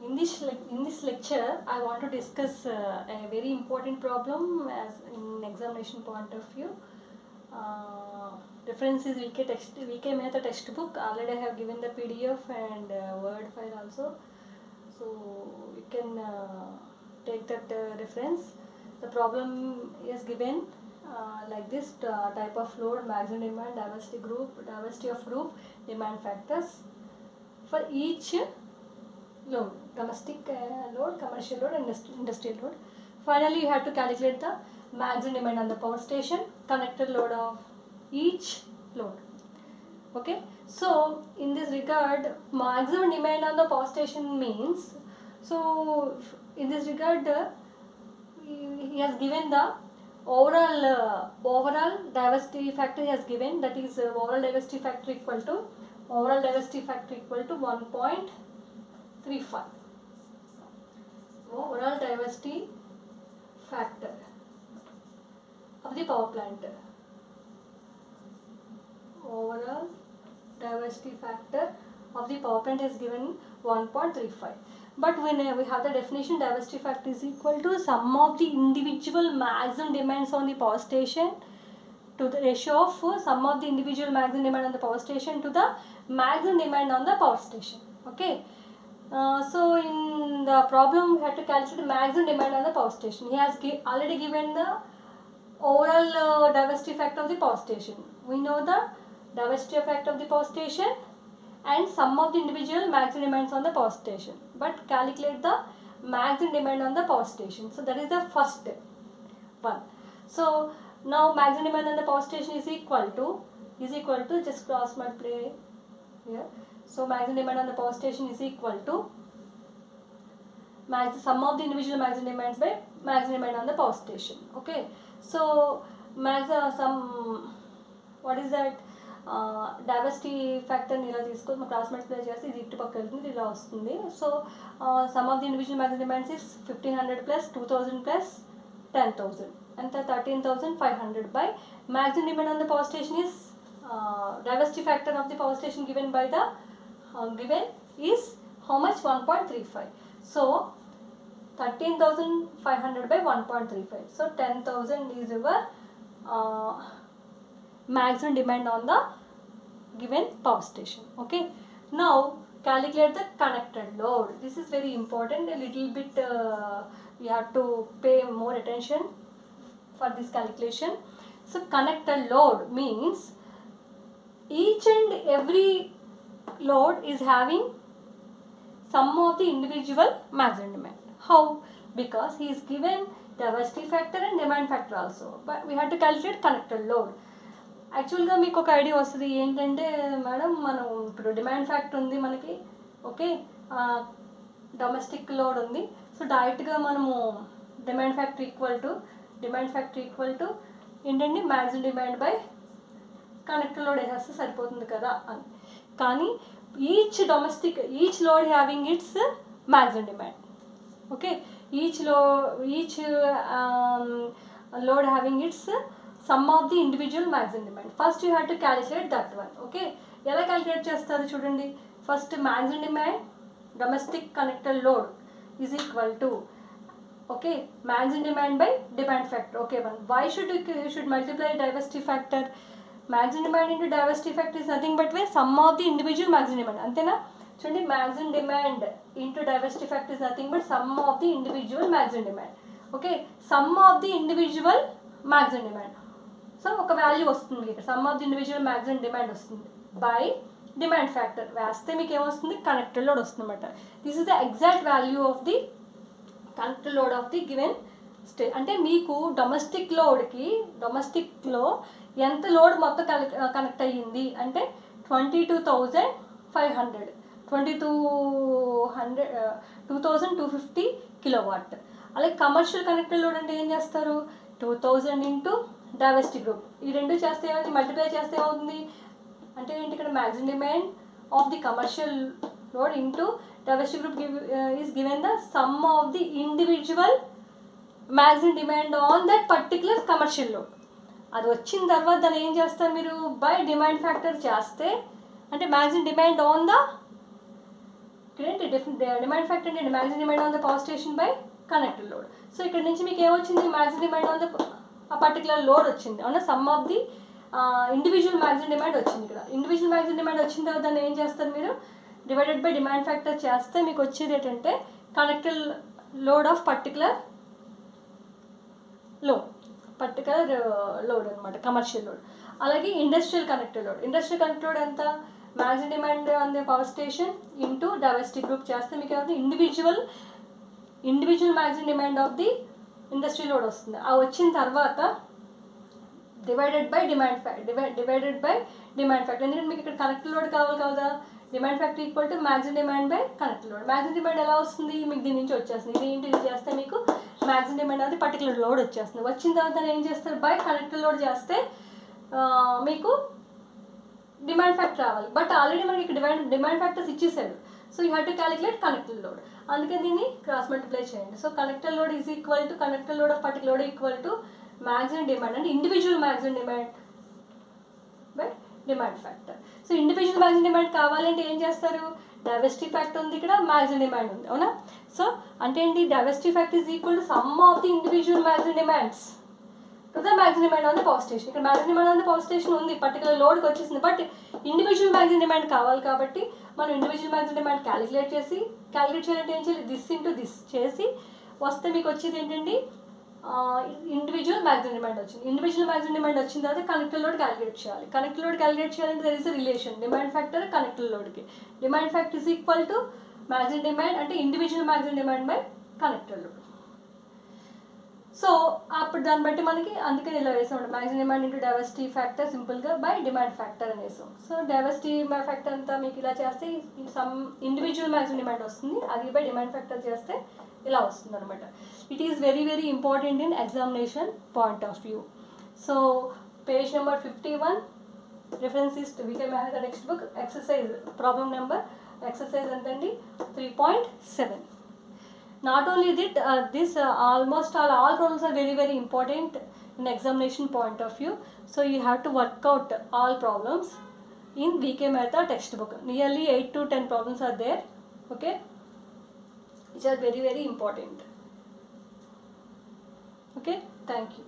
In this lecture, I want to discuss a very important problem as in examination point of view. Reference is VK Mehta textbook. Already I have given the PDF and Word file also. So you can take that reference. The problem is given like this type of load, maximum demand, diversity of group, demand factors for each load, domestic load, commercial load and industrial load. Finally, you have to calculate the maximum demand on the power station, connected load of each load. Okay, so in this regard, maximum demand on the power station means, so in this regard he has given the overall diversity factor. He has given, that is overall diversity factor equal to 1.35. Overall diversity factor of the power plant. Overall diversity factor of the power plant is given 1.35. But when we have the definition, diversity factor is equal to sum of the individual maximum demands on the power station to the ratio of sum of the individual maximum demand on the power station to the maximum demand on the power station. Okay. So in the problem, we have to calculate maximum demand on the power station. He has already given the overall diversity factor of the power station. We know the diversity factor of the power station and sum of the individual maximum demands on the power station. But calculate the maximum demand on the power station. So that is the first one. So now maximum demand on the power station is equal to just cross multiply here. So maximum demand on the power station is equal to sum of the individual maximum demands by maximum demand on the power station. Okay. So what is that? Diversity factor ఇలా తీసుకొని cross multiply చేస్తే ఇది ఇటు పక్క వెళ్తుంది, ఇలా వస్తుంది. So some of the individual maximum demands is 1500 plus 2000 plus 10,000 అంత 13,500 by maximum demand on the power station is diversity factor of the power station given by the given is how much? 1.35. So 13,500 by 1.35. So 10,000 is your maximum demand on the given power station. Okay. Now calculate the connected load. This is very important. A little bit you have to pay more attention for this calculation. So connected load means each and every load is having sum of the individual maximum demand. How? Because he is given diversity factor and demand factor also, but we have to calculate connected load. యాక్చువల్గా మీకు ఒక idea వస్తుంది ఏంటంటే, madam మనం ఇప్పుడు demand factor ఉంది మనకి, okay, domestic load ఉంది. సో డైరెక్ట్గా మనము డిమాండ్ ఫ్యాక్టర్ ఈక్వల్ టు ఏంటంటే maximum demand by connector load వేసేస్తే సరిపోతుంది కదా అని. కానీ each load having it's maximum demand. Okay, each load having it's sum of the individual maximum demand. First you have to calculate that one. Okay, ఎలా calculate చేస్తారు చూడండి. First maximum demand domestic connected load is equal to, okay, maximum demand by demand factor. Okay, one, why should you should multiply diversity factor? Maximum demand into diversity factor is nothing but sum of the individual maximum demand. అంతేనా? చూడండి, maximum demand into diversity factor is nothing but sum of the individual maximum demand. Okay, sum of the individual maximum demand. So ఒక value వస్తుంది ఇక్కడ, some of the individual maximum demand వస్తుంది by demand factor వేస్తే మీకు ఏమొస్తుంది? Connected load వస్తుంది అనమాట. This is the exact value of the connected load of the given state. అంటే మీకు డొమెస్టిక్లో ఎంత లోడ్ మొత్తం కనెక్ట్ అయ్యింది అంటే 22,500 2250 కిలోవాట్. అలాగే కమర్షియల్ కనెక్టెడ్ లోడ్ అంటే ఏం చేస్తారు? 2000 ఇంటూ డైవర్సిటీ గ్రూప్, ఈ రెండు చేస్తే ఏమైంది? మల్టిప్లై చేస్తే ఏమవుతుంది అంటే ఏంటి? ఇక్కడ maximum demand of the commercial load into diversity group is given the sum of the individual maximum demand on that particular commercial load. అది వచ్చిన తర్వాత దాన్ని ఏం చేస్తారు మీరు? బై డిమాండ్ ఫ్యాక్టర్ చేస్తే అంటే మ్యాక్సిమం డిమాండ్ ఆన్ ద ఇక్కడేంటి డిమాండ్ ఫ్యాక్టర్ అంటే maximum demand on the power station by connected load. So ఇక్కడ నుంచి మీకు ఏమొచ్చింది, మ్యాక్సిమం డిమాండ్ ఆన్ ద ఆ పర్టికులర్ లోడ్ వచ్చింది అవునా. Sum of the individual maximum demand వచ్చింది. ఇక్కడ ఇండివిజువల్ మ్యాక్సిమం డిమాండ్ వచ్చిన తర్వాత దాన్ని ఏం చేస్తారు మీరు, డివైడెడ్ బై డిమాండ్ ఫ్యాక్టర్ చేస్తే మీకు వచ్చేది ఏంటంటే connected load of particular load అనమాట, కమర్షియల్ లోడ్. అలాగే ఇండస్ట్రియల్ కనెక్టెడ్ లోడ్ ఎంత, maximum demand on the power station into diversity group చేస్తే మీకు ఏమవుతుంది, individual maximum demand of the industrial load వస్తుంది. ఆ వచ్చిన తర్వాత డివైడెడ్ బై డిమాండ్ ఫ్యాక్టర్. ఎందుకంటే మీకు ఇక్కడ కనెక్టెడ్ లోడ్ కావాలి కదా, demand factor equal to maximum demand by connected load. Maximum demand ఎలా వస్తుంది, మీకు దీని నుంచి వచ్చేస్తుంది. ఇది చేస్తే మీకు మ్యాక్సిమం డిమాండ్ అనేది పర్టికులర్ లోడ్ వచ్చేస్తుంది. వచ్చిన తర్వాత ఏం చేస్తారు, బై కనెక్టెడ్ లోడ్ చేస్తే మీకు డిమాండ్ ఫ్యాక్టర్ రావాలి. బట్ ఆల్రెడీ మనకి ఇక్కడ డిమాండ్ ఫ్యాక్టర్స్ ఇచ్చేసాడు. So you have to calculate connected load. అందుకే దీన్ని క్రాస్ మల్టిప్లై చేయండి. So connected load is equal to connected load of particular load equal to maximum demand అంటే individual maximum demand by demand factor. So individual maximum demand కావాలంటే ఏం చేస్తారు, diversity factor ఉంది, ఇక్కడ maximum demand ఉంది అవునా. So అంటే ఏంటి, diversity factor is equal to sum of the individual maximum demands to the maximum demand on the power station. ఇక్కడ maximum demand on the power station ఉంది, పర్టికులర్ లోడ్కి వచ్చేసింది. బట్ ఇండివిజువల్ మ్యాక్సిమం డిమాండ్ కావాలి కాబట్టి మనం individual maximum demand calculate చేయాలంటే ఏం చేయాలి, దిస్ ఇంటూ దిస్ చేసి వస్తే మీకు వచ్చేది ఏంటండి, ఇండివిజువల్ మ్యాక్సిమం డిమాండ్ వచ్చింది. ఇండివిజువల్ మ్యాక్సిమం డిమాండ్ వచ్చిన తర్వాత కనెక్టెడ్ లోడ్ క్యాలిక్యులేట్ చేయాలంటే there is a relation demand factor connected లోడ్కి. Demand factor is equal to maximum demand అంటే individual maximum demand by connected load. So అప్పుడు దాన్ని బట్టి మనకి అందుకని ఇలా వేసాం, maximum demand into diversity factor సింపుల్గా బై డిమాండ్ ఫ్యాక్టర్ అని వేసాం. సో డైవర్సిటీ ఫ్యాక్టర్ అంతా మీకు ఇలా చేస్తే సమ్ ఇండివిజువల్ మ్యాక్సిమం డిమాండ్ వస్తుంది, అది బై డిమాండ్ ఫ్యాక్టర్ చేస్తే ఇలా వస్తుంది అనమాట. It is very very important in examination point of view. So page number 51 reference is V K Mehta textbook exercise problem number exercise ఎంతండి 3.7. Not only that, almost all problems are very very important in examination point of view. So you have to work out all problems in VK Mehta textbook. Nearly 8 to 10 problems are there, okay, which are very very important. Okay, thank you.